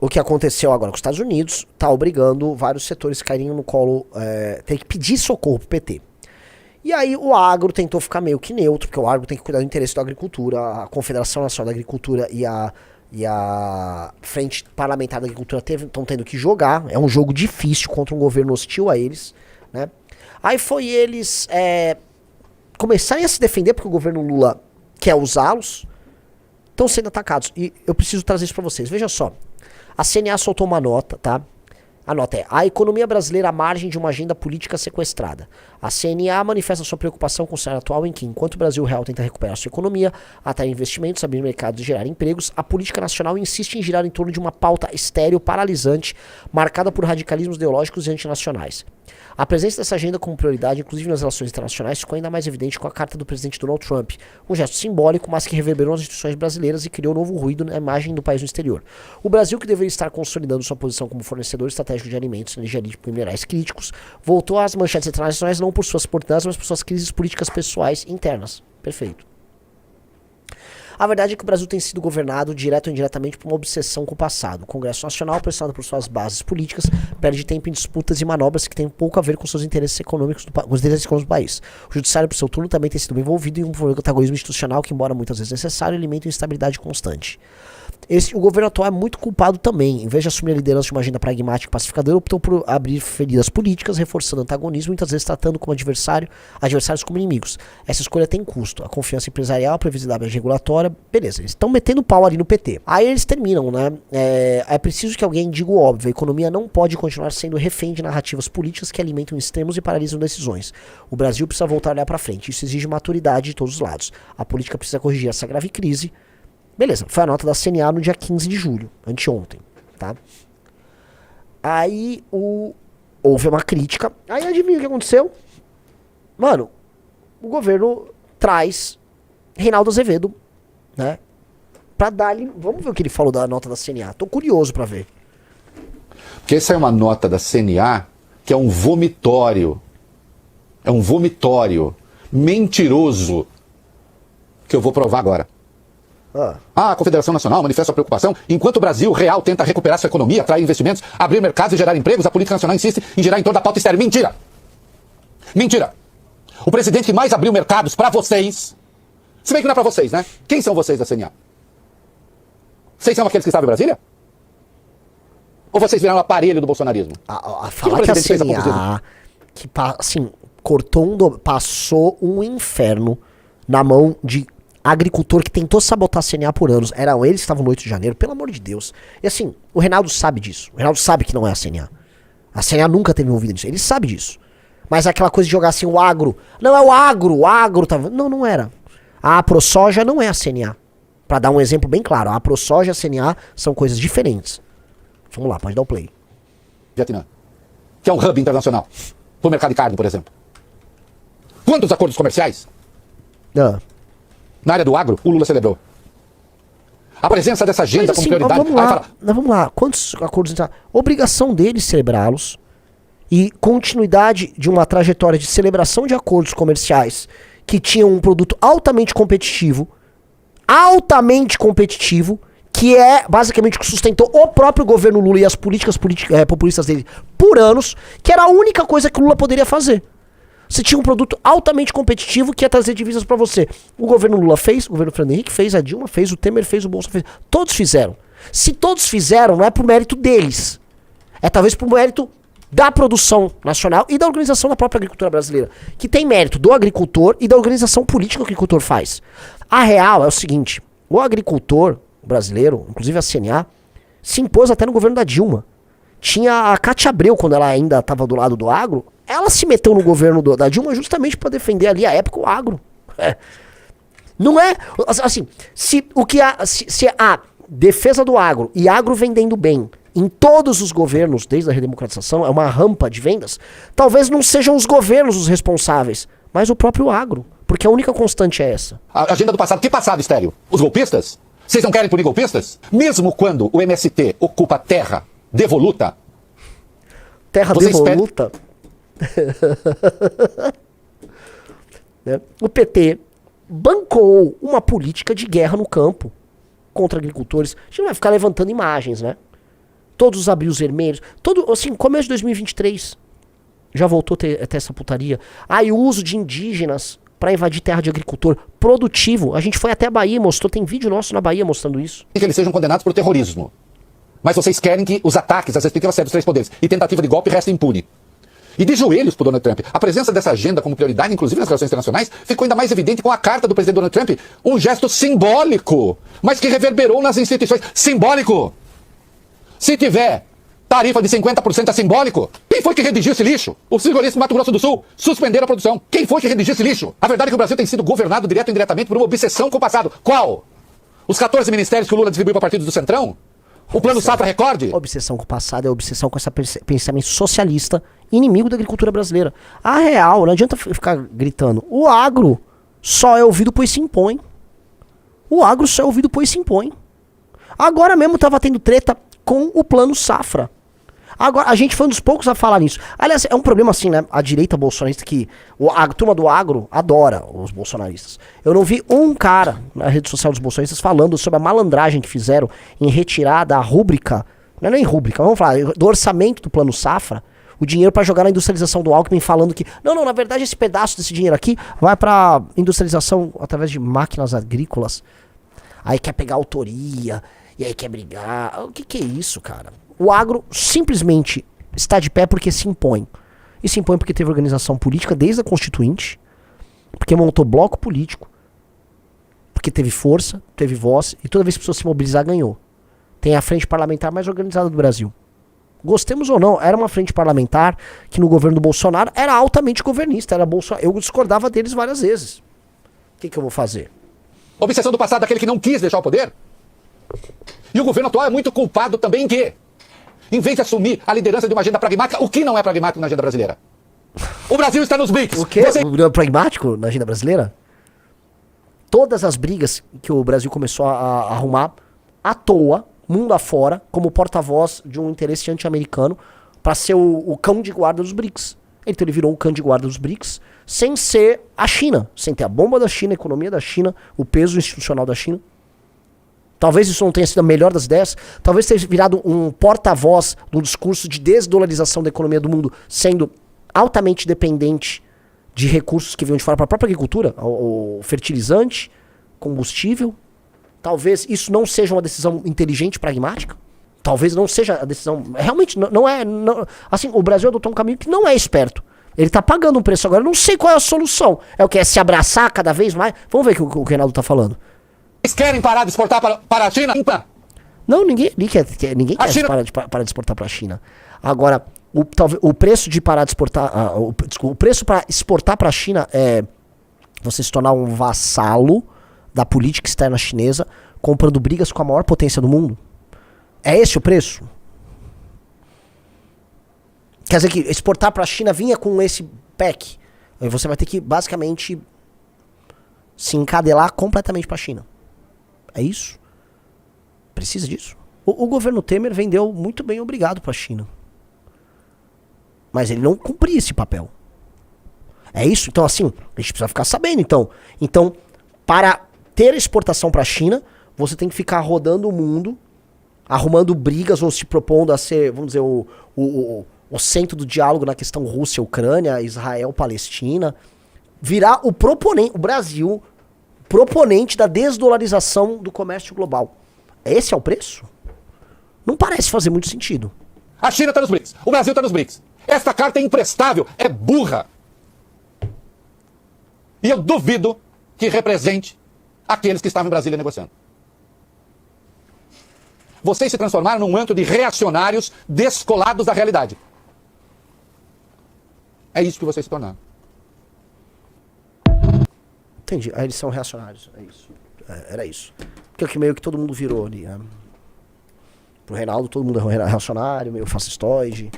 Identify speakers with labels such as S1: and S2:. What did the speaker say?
S1: o que aconteceu agora com os Estados Unidos tá obrigando vários setores a caírem no colo, tem que pedir socorro pro PT. E aí o agro tentou ficar meio que neutro, porque o agro tem que cuidar do interesse da agricultura, a Confederação Nacional da Agricultura e a Frente Parlamentar da Agricultura estão tendo que jogar, é um jogo difícil contra um governo hostil a eles, né? Aí foi eles começarem a se defender, porque o governo Lula quer usá-los, estão sendo atacados. E eu preciso trazer isso pra vocês, veja só. A CNA soltou uma nota, tá? A nota é: a economia brasileira à margem de uma agenda política sequestrada. A CNA manifesta sua preocupação com o cenário atual em que, enquanto o Brasil real tenta recuperar sua economia, atrair investimentos, abrir mercados e gerar empregos, a política nacional insiste em girar em torno de uma pauta estéril, paralisante, marcada por radicalismos ideológicos e antinacionais. A presença dessa agenda como prioridade, inclusive nas relações internacionais, ficou ainda mais evidente com a carta do presidente Donald Trump, um gesto simbólico, mas que reverberou nas instituições brasileiras e criou novo ruído na imagem do país no exterior. O Brasil, que deveria estar consolidando sua posição como fornecedor estratégico de alimentos, energia limpa e minerais críticos, voltou às manchetes internacionais não por suas importâncias, mas por suas crises políticas pessoais internas. Perfeito. A verdade é que o Brasil tem sido governado, direto ou indiretamente, por uma obsessão com o passado. O Congresso Nacional, pressionado por suas bases políticas, perde tempo em disputas e manobras que têm pouco a ver com seus interesses econômicos do país. O Judiciário, por seu turno, também tem sido envolvido em um protagonismo institucional que, embora muitas vezes necessário, alimenta uma instabilidade constante. O governo atual é muito culpado também. Em vez de assumir a liderança de uma agenda pragmática e pacificadora, optou por abrir feridas políticas, reforçando o antagonismo e muitas vezes tratando como adversários como inimigos. Essa escolha tem custo. A confiança empresarial, a previsibilidade regulatória, beleza. Eles estão metendo pau ali no PT. Aí eles terminam, né? É preciso que alguém diga o óbvio. A economia não pode continuar sendo refém de narrativas políticas que alimentam extremos e paralisam decisões. O Brasil precisa voltar a olhar para frente. Isso exige maturidade de todos os lados. A política precisa corrigir essa grave crise. Beleza, foi a nota da CNA no dia 15 de julho, anteontem, tá? Aí houve uma crítica. Aí adivinha o que aconteceu? Mano, o governo traz Reinaldo Azevedo, né? Pra dar-lhe... Vamos ver o que ele falou da nota da CNA. Tô curioso pra ver.
S2: Porque essa é uma nota da CNA que é um vomitório. É um vomitório mentiroso que eu vou provar agora. A Confederação Nacional manifesta sua preocupação. Enquanto o Brasil real tenta recuperar sua economia, atrair investimentos, abrir mercados e gerar empregos, a política nacional insiste em girar em torno da pauta estéril. Mentira! Mentira! O presidente que mais abriu mercados para vocês, se bem que não é para vocês, né? Quem são vocês da CNA? Vocês são aqueles que estavam em Brasília? Ou vocês viraram o aparelho do bolsonarismo?
S1: Falar que a CNA, que assim, passou um inferno na mão de agricultor que tentou sabotar a CNA por anos. Eram eles que estavam no 8 de janeiro, pelo amor de Deus. E assim, o Reinaldo sabe disso. O Reinaldo sabe que não é a CNA. A CNA nunca teve envolvida nisso. Ele sabe disso. Mas aquela coisa de jogar assim, o agro. Não, é o agro tava... Não era. A ProSoja não é a CNA. Pra dar um exemplo bem claro, a ProSoja e a CNA são coisas diferentes. Vamos lá, pode dar o play.
S2: Vietnã, que é um hub internacional pro mercado de carne, por exemplo. Quantos acordos comerciais? Na área do agro, o Lula celebrou. A presença dessa agenda
S1: assim,
S2: como prioridade...
S1: Vamos lá. Quantos acordos... Obrigação deles celebrá-los e continuidade de uma trajetória de celebração de acordos comerciais que tinham um produto altamente competitivo, que é basicamente o que sustentou o próprio governo Lula e as políticas populistas dele por anos, que era a única coisa que o Lula poderia fazer. Você tinha um produto altamente competitivo que ia trazer divisas pra você. O governo Lula fez, o governo Fernando Henrique fez, a Dilma fez, o Temer fez, o Bolsonaro fez. Todos fizeram. Se todos fizeram, não é por mérito deles. É talvez por mérito da produção nacional e da organização da própria agricultura brasileira. Que tem mérito do agricultor e da organização política que o agricultor faz. A real é o seguinte, o agricultor brasileiro, inclusive a CNA, se impôs até no governo da Dilma. Tinha a Cátia Abreu, quando ela ainda estava do lado do agro, ela se meteu no governo da Dilma justamente para defender ali a época o agro. Não é assim, se a defesa do agro e agro vendendo bem em todos os governos, desde a redemocratização, é uma rampa de vendas, talvez não sejam os governos os responsáveis, mas o próprio agro, porque a única constante é essa.
S2: A agenda do passado, que passado estéreo? Os golpistas? Vocês não querem punir golpistas? Mesmo quando o MST ocupa terra devoluta.
S1: Terra devoluta? O PT bancou uma política de guerra no campo contra agricultores. A gente não vai ficar levantando imagens, né? todos os abrios vermelhos, todo, assim, começo de 2023, já voltou a ter essa putaria. E o uso de indígenas pra invadir terra de agricultor produtivo. A gente foi até a Bahia, mostrou, tem vídeo nosso na Bahia mostrando isso.
S2: Que eles sejam condenados por terrorismo. Mas vocês querem que os ataques às respectivas sedes dos três poderes e tentativa de golpe restem impune. E de joelhos pro Donald Trump. A presença dessa agenda como prioridade, inclusive nas relações internacionais, ficou ainda mais evidente com a carta do presidente Donald Trump. Um gesto simbólico, mas que reverberou nas instituições. Simbólico! Se tiver tarifa de 50% é simbólico. Quem foi que redigiu esse lixo? Os frigoríficos do Mato Grosso do Sul suspenderam a produção. Quem foi que redigiu esse lixo? A verdade é que o Brasil tem sido governado direto ou indiretamente por uma obsessão com o passado. Qual? Os 14 ministérios que o Lula distribuiu para partidos do Centrão? O Plano Safra Recorde?
S1: Obsessão com o passado é obsessão com esse pensamento socialista, inimigo da agricultura brasileira. A real, não adianta ficar gritando. O agro só é ouvido pois se impõe. O agro só é ouvido pois se impõe. Agora mesmo tava tendo treta com o Plano Safra. Agora, a gente foi um dos poucos a falar nisso. Aliás, é um problema assim, né? A direita bolsonarista que... A turma do agro adora os bolsonaristas. Eu não vi um cara na rede social dos bolsonaristas falando sobre a malandragem que fizeram em retirar da rúbrica... Não é nem rúbrica, vamos falar, do orçamento do Plano Safra, o dinheiro para jogar na industrialização do Alckmin, falando que... Não, na verdade esse pedaço desse dinheiro aqui vai para industrialização através de máquinas agrícolas. Aí quer pegar autoria, e aí quer brigar. O que é isso, cara? O agro simplesmente está de pé porque se impõe. E se impõe porque teve organização política desde a Constituinte, porque montou bloco político, porque teve força, teve voz, e toda vez que a pessoa se mobilizar, ganhou. Tem a frente parlamentar mais organizada do Brasil. Gostemos ou não, era uma frente parlamentar que no governo do Bolsonaro era altamente governista. Era Bolsonaro. Eu discordava deles várias vezes. O que eu vou fazer?
S2: Obsessão do passado daquele que não quis deixar o poder? E o governo atual é muito culpado também em quê? Em vez de assumir a liderança de uma agenda pragmática, o que não é pragmático na agenda brasileira? O Brasil está nos BRICS.
S1: O quê? Não é pragmático na agenda brasileira? Todas as brigas que o Brasil começou a arrumar à toa, mundo afora, como porta-voz de um interesse anti-americano, para ser o cão de guarda dos BRICS. Então ele virou o cão de guarda dos BRICS, sem ser a China, sem ter a bomba da China, a economia da China, o peso institucional da China. Talvez isso não tenha sido a melhor das ideias. Talvez tenha virado um porta-voz do discurso de desdolarização da economia do mundo, sendo altamente dependente de recursos que vinham de fora para a própria agricultura, o fertilizante, combustível. Talvez isso não seja uma decisão inteligente, pragmática. Talvez não seja a decisão... Realmente, não é... assim, o Brasil adotou um caminho que não é esperto. Ele está pagando um preço agora. Eu não sei qual é a solução. É o que? É se abraçar cada vez mais? Vamos ver o que o Reinaldo está falando.
S2: Vocês querem parar de exportar para a China?
S1: Não, ninguém quer
S2: China...
S1: parar de exportar para a China. Agora, o preço de parar de exportar... o preço para exportar para a China é você se tornar um vassalo da política externa chinesa, comprando brigas com a maior potência do mundo. É esse o preço? Quer dizer que exportar para a China vinha com esse pack. Aí você vai ter que, basicamente, se encadelar completamente para a China. É isso? Precisa disso? O governo Temer vendeu muito bem obrigado para a China. Mas ele não cumpria esse papel. É isso? Então, assim, a gente precisa ficar sabendo, Então, para ter exportação para a China, você tem que ficar rodando o mundo, arrumando brigas ou se propondo a ser, vamos dizer, o centro do diálogo na questão Rússia-Ucrânia, Israel-Palestina, virar o proponente, o Brasil, proponente da desdolarização do comércio global. Esse é o preço? Não parece fazer muito sentido.
S2: A China está nos BRICS, o Brasil está nos BRICS. Esta carta é imprestável, é burra. E eu duvido que represente aqueles que estavam em Brasília negociando. Vocês se transformaram num manto de reacionários descolados da realidade. É isso que vocês se tornaram.
S1: Entendi. Aí eles são reacionários. É isso. Era isso. Porque é que meio que todo mundo virou ali. Pro Reinaldo todo mundo é reacionário, meio fascistoide.